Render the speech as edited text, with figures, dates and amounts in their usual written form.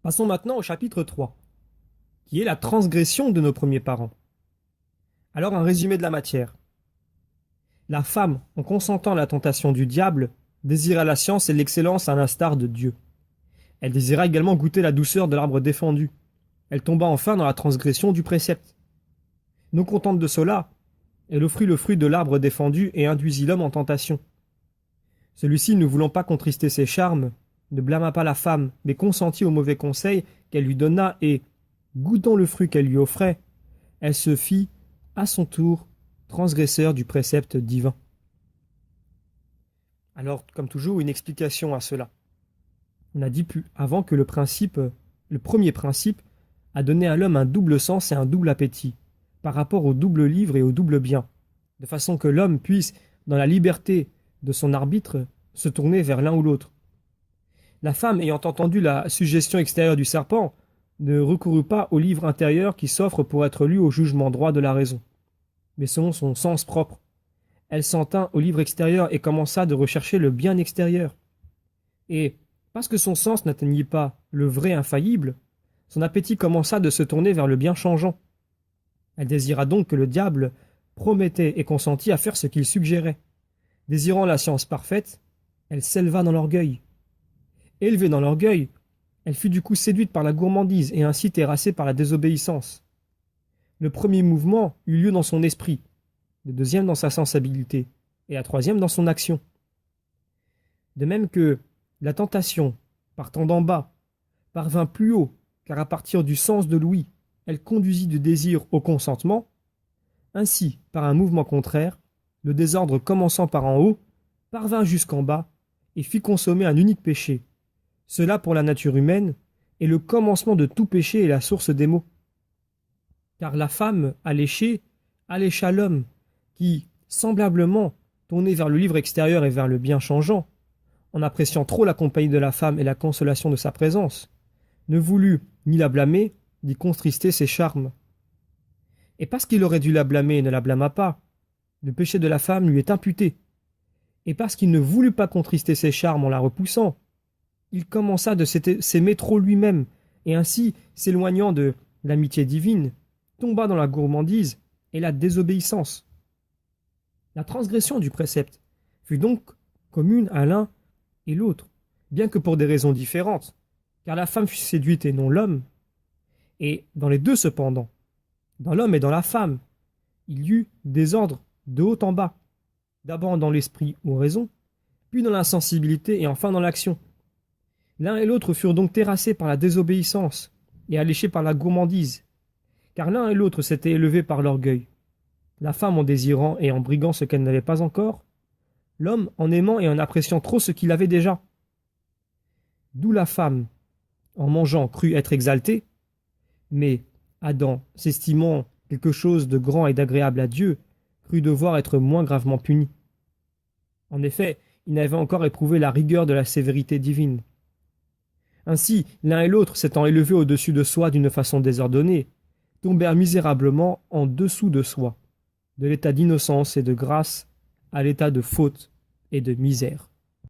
Passons maintenant au chapitre 3, qui est la transgression de nos premiers parents. Alors un résumé de la matière. La femme, en consentant à la tentation du diable, désira la science et l'excellence à l'instar de Dieu. Elle désira également goûter la douceur de l'arbre défendu. Elle tomba enfin dans la transgression du précepte. Non contente de cela, elle offrit le fruit de l'arbre défendu et induisit l'homme en tentation. Celui-ci, ne voulant pas contrister ses charmes, ne blâma pas la femme, mais consentit au mauvais conseil qu'elle lui donna et, goûtant le fruit qu'elle lui offrait, elle se fit, à son tour, transgresseur du précepte divin. Alors, comme toujours, une explication à cela. On a dit plus avant que le premier principe, a donné à l'homme un double sens et un double appétit, par rapport au double livre et au double bien, de façon que l'homme puisse, dans la liberté de son arbitre, se tourner vers l'un ou l'autre. La femme, ayant entendu la suggestion extérieure du serpent, ne recourut pas au livre intérieur qui s'offre pour être lu au jugement droit de la raison, mais selon son sens propre. Elle s'en tint au livre extérieur et commença de rechercher le bien extérieur. Et, parce que son sens n'atteignit pas le vrai infaillible, son appétit commença de se tourner vers le bien changeant. Elle désira donc que le diable promettait et consentit à faire ce qu'il suggérait. Désirant la science parfaite, elle s'éleva dans l'orgueil. Élevée dans l'orgueil, elle fut du coup séduite par la gourmandise et ainsi terrassée par la désobéissance. Le premier mouvement eut lieu dans son esprit, le deuxième dans sa sensibilité, et la troisième dans son action. De même que la tentation, partant d'en bas, parvint plus haut, car à partir du sens de l'ouïe, elle conduisit du désir au consentement, ainsi, par un mouvement contraire, le désordre commençant par en haut, parvint jusqu'en bas, et fit consommer un unique péché. Cela, pour la nature humaine, est le commencement de tout péché et la source des maux. Car la femme allécha l'homme, qui, semblablement, tourné vers le livre extérieur et vers le bien changeant, en appréciant trop la compagnie de la femme et la consolation de sa présence, ne voulut ni la blâmer, ni contrister ses charmes. Et parce qu'il aurait dû la blâmer et ne la blâma pas, le péché de la femme lui est imputé. Et parce qu'il ne voulut pas contrister ses charmes en la repoussant, il commença de s'aimer trop lui-même, et ainsi, s'éloignant de l'amitié divine, tomba dans la gourmandise et la désobéissance. La transgression du précepte fut donc commune à l'un et l'autre, bien que pour des raisons différentes, car la femme fut séduite et non l'homme. Et dans les deux cependant, dans l'homme et dans la femme, il y eut désordre de haut en bas, d'abord dans l'esprit ou raison, puis dans la sensibilité et enfin dans l'action. L'un et l'autre furent donc terrassés par la désobéissance et alléchés par la gourmandise, car l'un et l'autre s'étaient élevés par l'orgueil, la femme en désirant et en briguant ce qu'elle n'avait pas encore, l'homme en aimant et en appréciant trop ce qu'il avait déjà. D'où la femme, en mangeant, crut être exaltée, mais Adam, s'estimant quelque chose de grand et d'agréable à Dieu, crut devoir être moins gravement puni. En effet, il n'avait encore éprouvé la rigueur de la sévérité divine. Ainsi, l'un et l'autre, s'étant élevés au-dessus de soi d'une façon désordonnée, tombèrent misérablement en dessous de soi, de l'état d'innocence et de grâce à l'état de faute et de misère.